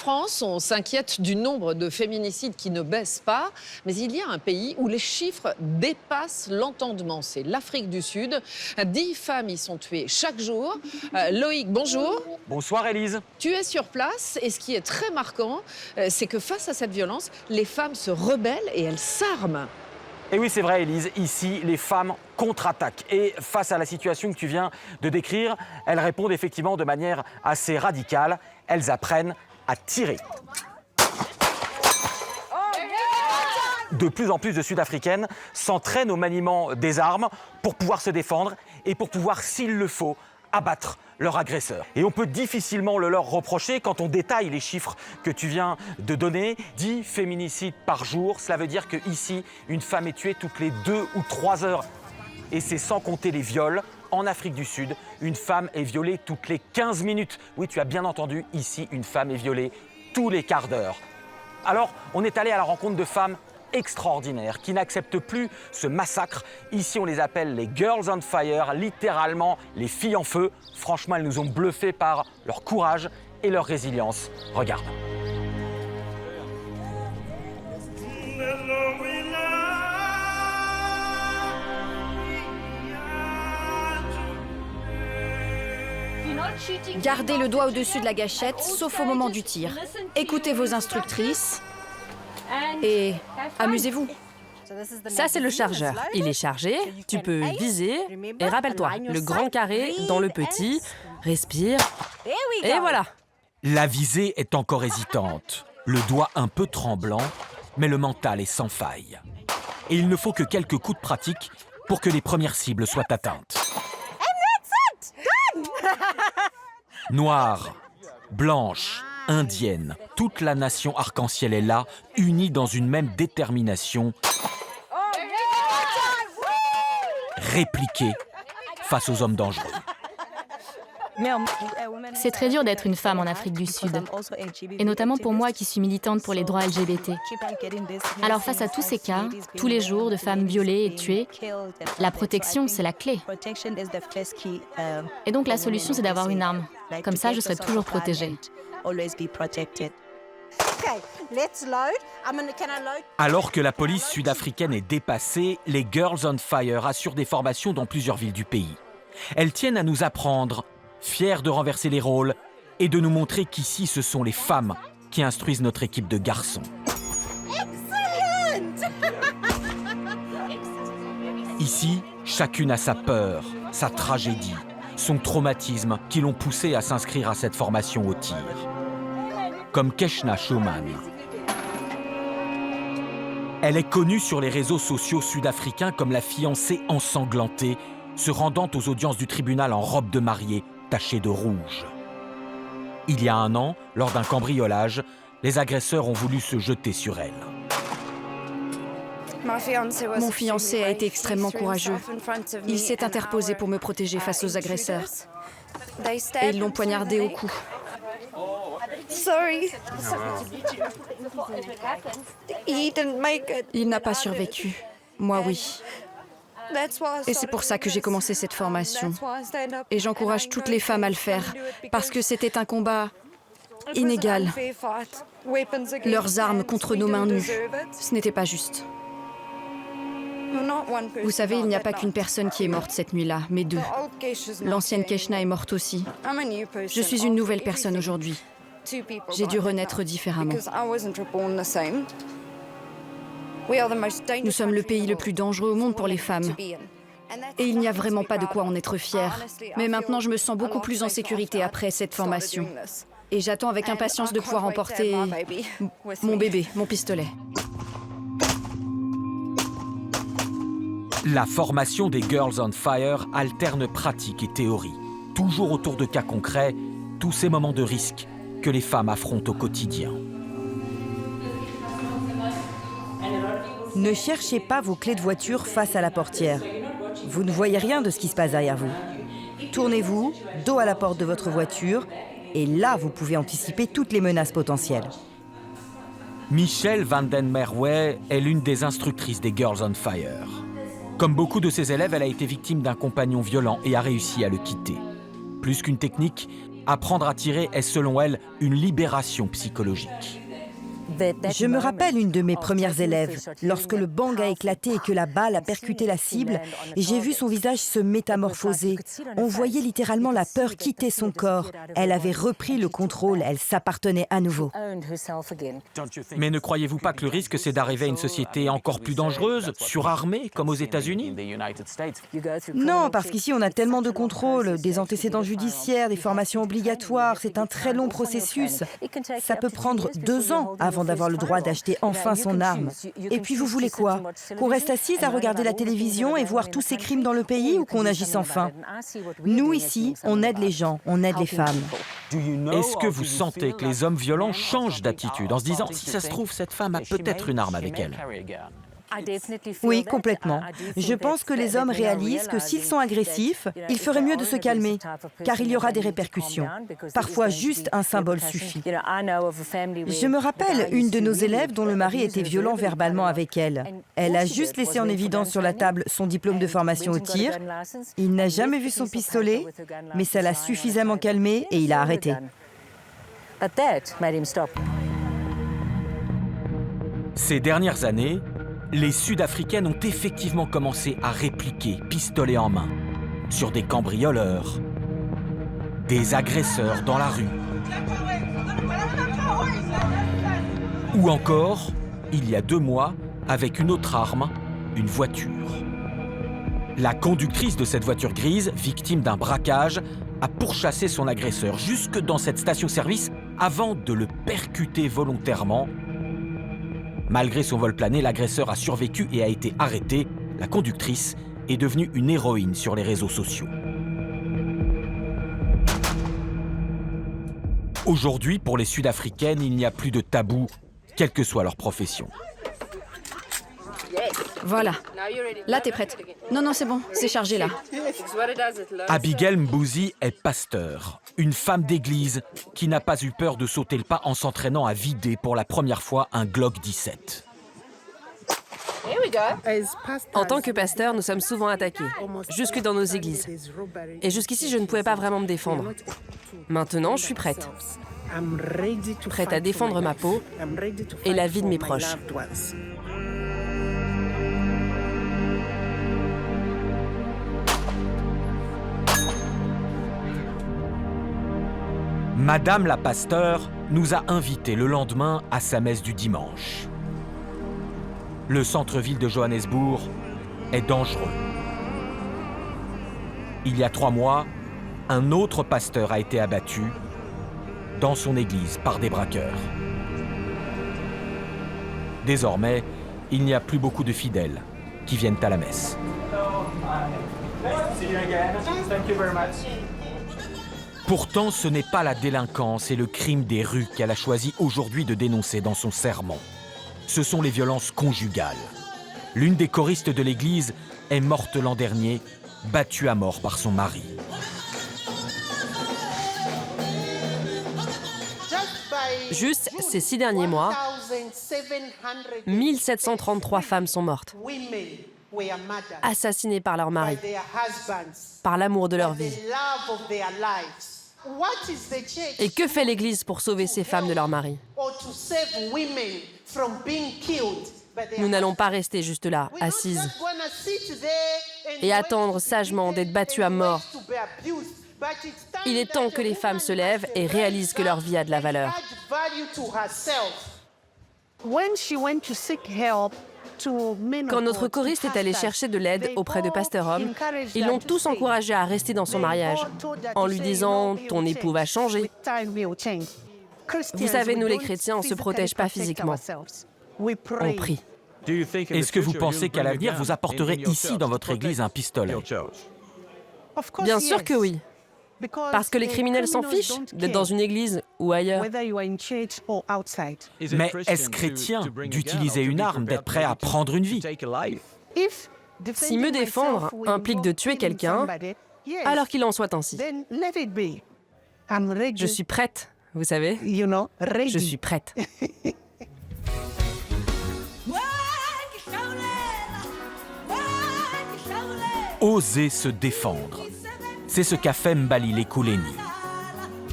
France, on s'inquiète du nombre de féminicides qui ne baisse pas, mais il y a un pays où les chiffres dépassent l'entendement, c'est l'Afrique du Sud. 10 femmes y sont tuées chaque jour. Loïc, bonjour. Bonsoir Élise. Tu es sur place et ce qui est très marquant, c'est que face à cette violence, les femmes se rebellent et elles s'arment. Et oui, c'est vrai Élise, ici les femmes contre-attaquent. Et face à la situation que tu viens de décrire, elles répondent effectivement de manière assez radicale. Elles apprennent à tirer. De plus en plus de Sud-Africaines s'entraînent au maniement des armes pour pouvoir se défendre et pour pouvoir, s'il le faut, abattre leur agresseur. Et on peut difficilement le leur reprocher quand on détaille les chiffres que tu viens de donner. 10 féminicides par jour, cela veut dire qu'ici, une femme est tuée toutes les 2 ou 3 heures. Et c'est sans compter les viols. En Afrique du Sud, une femme est violée toutes les 15 minutes. Oui, tu as bien entendu, ici, une femme est violée tous les quarts d'heure. Alors, on est allé à la rencontre de femmes extraordinaires qui n'acceptent plus ce massacre. Ici, on les appelle les Girls on Fire, littéralement les filles en feu. Franchement, elles nous ont bluffés par leur courage et leur résilience. Regarde. Gardez le doigt au-dessus de la gâchette, sauf au moment du tir. Écoutez vos instructrices et amusez-vous. Ça, c'est le chargeur. Il est chargé, tu peux viser. Et rappelle-toi, le grand carré dans le petit. Respire. Et voilà. La visée est encore hésitante, le doigt un peu tremblant, mais le mental est sans faille. Et il ne faut que quelques coups de pratique pour que les premières cibles soient atteintes. Noire, blanche, indienne, toute la nation arc-en-ciel est là, unie dans une même détermination. Répliquer face aux hommes dangereux. C'est très dur d'être une femme en Afrique du Sud, et notamment pour moi qui suis militante pour les droits LGBT. Alors face à tous ces cas, tous les jours de femmes violées et tuées, la protection, c'est la clé. Et donc la solution, c'est d'avoir une arme. Comme ça, je serai toujours protégée. Alors que la police sud-africaine est dépassée, les Girls on Fire assurent des formations dans plusieurs villes du pays. Elles tiennent à nous apprendre, fières de renverser les rôles et de nous montrer qu'ici, ce sont les femmes qui instruisent notre équipe de garçons. Ici, chacune a sa peur, sa tragédie, son traumatisme qui l'ont poussée à s'inscrire à cette formation au tir. Comme Keshna Showman. Elle est connue sur les réseaux sociaux sud-africains comme la fiancée ensanglantée, se rendant aux audiences du tribunal en robe de mariée, tachée de rouge. Il y a un an, lors d'un cambriolage, les agresseurs ont voulu se jeter sur elle. Mon fiancé a été extrêmement courageux. Il s'est interposé pour me protéger face aux agresseurs. Et ils l'ont poignardé au cou. Il n'a pas survécu. Moi, oui. Et c'est pour ça que j'ai commencé cette formation. Et j'encourage toutes les femmes à le faire, parce que c'était un combat inégal. Leurs armes contre nos mains nues. Ce n'était pas juste. Vous savez, il n'y a pas qu'une personne qui est morte cette nuit-là, mais 2. L'ancienne Keshna est morte aussi. Je suis une nouvelle personne aujourd'hui. J'ai dû renaître différemment. Nous sommes le pays le plus dangereux au monde pour les femmes. Et il n'y a vraiment pas de quoi en être fier. Mais maintenant, je me sens beaucoup plus en sécurité après cette formation. Et j'attends avec impatience de pouvoir emporter mon bébé, mon pistolet. La formation des Girls on Fire alterne pratique et théorie. Toujours autour de cas concrets, tous ces moments de risque que les femmes affrontent au quotidien. Ne cherchez pas vos clés de voiture face à la portière. Vous ne voyez rien de ce qui se passe derrière vous. Tournez-vous, dos à la porte de votre voiture, et là, vous pouvez anticiper toutes les menaces potentielles. Michelle Van den Merwe est l'une des instructrices des Girls on Fire. Comme beaucoup de ses élèves, elle a été victime d'un compagnon violent et a réussi à le quitter. Plus qu'une technique, Apprendre à tirer est selon elle une libération psychologique. Je me rappelle une de mes premières élèves, lorsque le bang a éclaté et que la balle a percuté la cible, et j'ai vu son visage se métamorphoser. On voyait littéralement la peur quitter son corps. Elle avait repris le contrôle, elle s'appartenait à nouveau. Mais ne croyez-vous pas que le risque, c'est d'arriver à une société encore plus dangereuse, surarmée, comme aux États-Unis? Non, parce qu'ici on a tellement de contrôles, des antécédents judiciaires, des formations obligatoires, c'est un très long processus. Ça peut prendre 2 ans avant d'avoir le droit d'acheter enfin son arme. Et puis vous voulez quoi? Qu'on reste assise à regarder la télévision et voir tous ces crimes dans le pays ou qu'on agisse enfin? Nous ici, on aide les gens, on aide les femmes. Est-ce que vous sentez que les hommes violents changent d'attitude en se disant « si ça se trouve, cette femme a peut-être une arme avec elle ». Oui, complètement. Je pense que les hommes réalisent que s'ils sont agressifs, il ferait mieux de se calmer, car il y aura des répercussions. Parfois, juste un symbole suffit. Je me rappelle une de nos élèves dont le mari était violent verbalement avec elle. Elle a juste laissé en évidence sur la table son diplôme de formation au tir. Il n'a jamais vu son pistolet, mais ça l'a suffisamment calmé et il a arrêté. Ces dernières années, les Sud-Africaines ont effectivement commencé à répliquer, pistolet en main, sur des cambrioleurs, des agresseurs dans la rue, ou encore, il y a 2 mois, avec une autre arme, une voiture. La conductrice de cette voiture grise, victime d'un braquage, a pourchassé son agresseur jusque dans cette station-service avant de le percuter volontairement. Malgré son vol plané, l'agresseur a survécu et a été arrêté. La conductrice est devenue une héroïne sur les réseaux sociaux. Aujourd'hui, pour les Sud-Africaines, il n'y a plus de tabou, quelle que soit leur profession. Voilà. Là, t'es prête. Non, c'est bon, c'est chargé là. Abigail Mbouzi est pasteur, une femme d'église qui n'a pas eu peur de sauter le pas en s'entraînant à vider pour la première fois un Glock 17. En tant que pasteur, nous sommes souvent attaqués, jusque dans nos églises. Et jusqu'ici, je ne pouvais pas vraiment me défendre. Maintenant, je suis prête. Prête à défendre ma peau et la vie de mes proches. Madame la pasteur nous a invités le lendemain à sa messe du dimanche. Le centre-ville de Johannesburg est dangereux. Il y a 3 mois, un autre pasteur a été abattu dans son église par des braqueurs. Désormais, il n'y a plus beaucoup de fidèles qui viennent à la messe. Pourtant, ce n'est pas la délinquance et le crime des rues qu'elle a choisi aujourd'hui de dénoncer dans son sermon. Ce sont les violences conjugales. L'une des choristes de l'église est morte l'an dernier, battue à mort par son mari. Juste ces 6 derniers mois, 1733 femmes sont mortes, assassinées par leur mari, par l'amour de leur vie. Et que fait l'Église pour sauver ces femmes de leur mari? Nous n'allons pas rester juste là, assises, et attendre sagement d'être battues à mort. Il est temps que les femmes se lèvent et réalisent que leur vie a de la valeur. Quand notre choriste est allé chercher de l'aide auprès de pasteurs hommes, ils l'ont tous encouragée à rester dans son mariage, en lui disant « ton époux va changer ». Vous savez, nous les chrétiens, on ne se protège pas physiquement. On prie. Est-ce que vous pensez qu'à l'avenir, vous apporterez ici dans votre église un pistolet? Bien sûr que oui. Parce que les criminels s'en fichent d'être dans une église ou ailleurs. Mais est-ce chrétien d'utiliser une arme, d'être prêt à prendre une vie? Si me défendre implique de tuer quelqu'un, alors qu'il en soit ainsi. Je suis prête, vous savez. Je suis prête. Oser se défendre. C'est ce qu'a fait Mbali Lekuleni.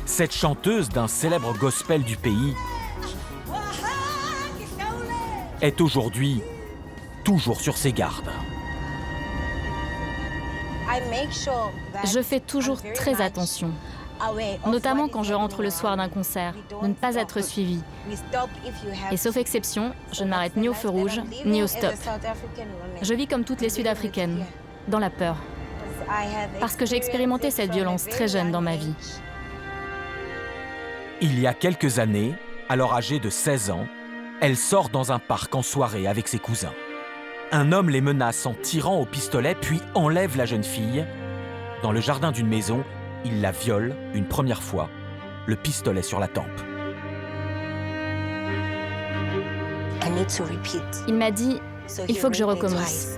Cette chanteuse d'un célèbre gospel du pays est aujourd'hui toujours sur ses gardes. Je fais toujours très attention, notamment quand je rentre le soir d'un concert, de ne pas être suivie. Et sauf exception, je ne m'arrête ni au feu rouge, ni au stop. Je vis comme toutes les Sud-Africaines, dans la peur. Parce que j'ai expérimenté cette violence très jeune dans ma vie. Il y a quelques années, alors âgée de 16 ans, elle sort dans un parc en soirée avec ses cousins. Un homme les menace en tirant au pistolet, puis enlève la jeune fille. Dans le jardin d'une maison, il la viole une première fois, le pistolet sur la tempe. Il m'a dit, il faut que je recommence.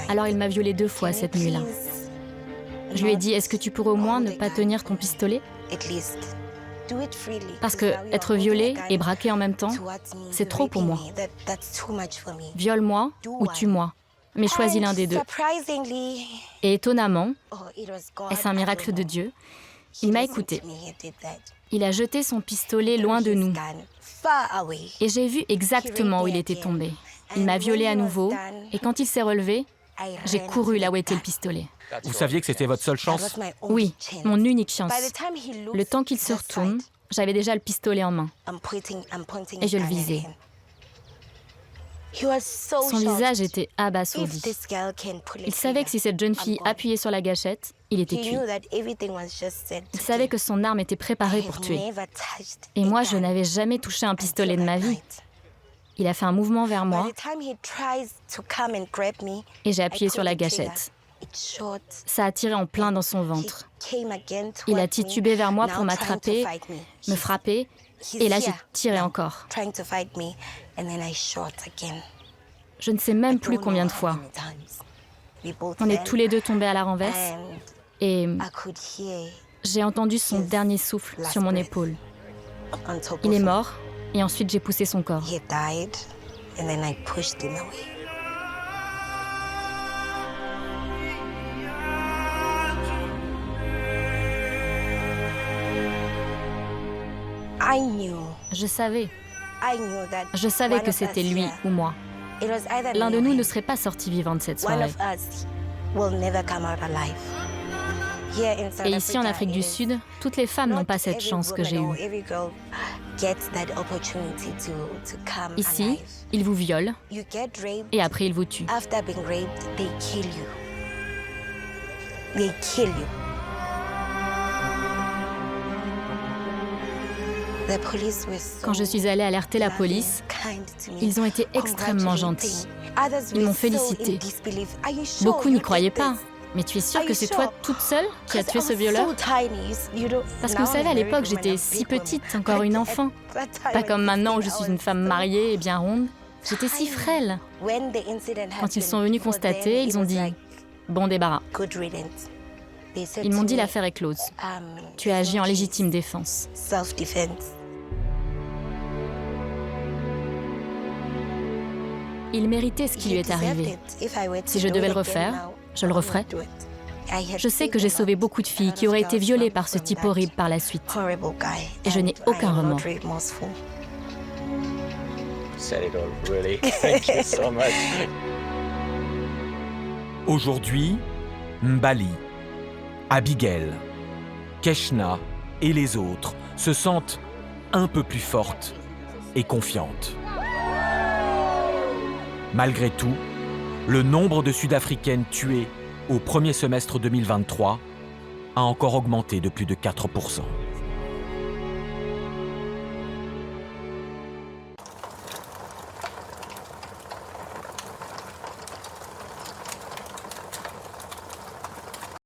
Alors il m'a violée 2 fois cette nuit-là. Je lui ai dit, est-ce que tu pourrais au moins ne pas tenir ton pistolet? Parce que être violée et braquée en même temps, c'est trop pour moi. Viole-moi ou tue-moi, mais choisis l'un des deux. Et étonnamment, est-ce un miracle de Dieu? Il m'a écouté. Il a jeté son pistolet loin de nous. Et j'ai vu exactement où il était tombé. Il m'a violée à nouveau, et quand il s'est relevé, j'ai couru là où était le pistolet. Vous saviez que c'était votre seule chance? Oui, mon unique chance. Le temps qu'il se retourne, j'avais déjà le pistolet en main. Et je le visais. Son visage était abasourdi. Il savait que si cette jeune fille appuyait sur la gâchette, il était cuit. Il savait que son arme était préparée pour tuer. Et moi, je n'avais jamais touché un pistolet de ma vie. Il a fait un mouvement vers moi et j'ai appuyé sur la gâchette. Ça a tiré en plein dans son ventre. Il a titubé vers moi pour m'attraper, me frapper, et là j'ai tiré encore. Je ne sais même plus combien de fois. On est tous les deux tombés à la renverse et j'ai entendu son dernier souffle sur mon épaule. Il est mort et ensuite j'ai poussé son corps. Je savais. Je savais que c'était lui ou moi. L'un de nous ne serait pas sorti vivant de cette soirée. Et ici, en Afrique du Sud, toutes les femmes n'ont pas cette chance que j'ai eue. Ici, ils vous violent et après ils vous tuent. Quand je suis allée alerter la police, ils ont été extrêmement gentils. Ils m'ont félicité. Beaucoup n'y croyaient pas. Mais tu es sûre que c'est toi toute seule qui as tué ce violeur? Parce que vous savez, à l'époque, j'étais si petite, encore une enfant. Pas comme maintenant où je suis une femme mariée et bien ronde. J'étais si frêle. Quand ils sont venus constater, ils ont dit « bon débarras ». Ils m'ont dit l'affaire est close. Tu as agi en légitime défense. Il méritait ce qui lui est arrivé. Si je devais le refaire, je le referais. Je sais que j'ai sauvé beaucoup de filles qui auraient été violées par ce type horrible par la suite. Et je n'ai aucun remords. Aujourd'hui, Mbali, Abigail, Keshna et les autres se sentent un peu plus fortes et confiantes. Malgré tout, le nombre de Sud-Africaines tuées au premier semestre 2023 a encore augmenté de plus de 4%.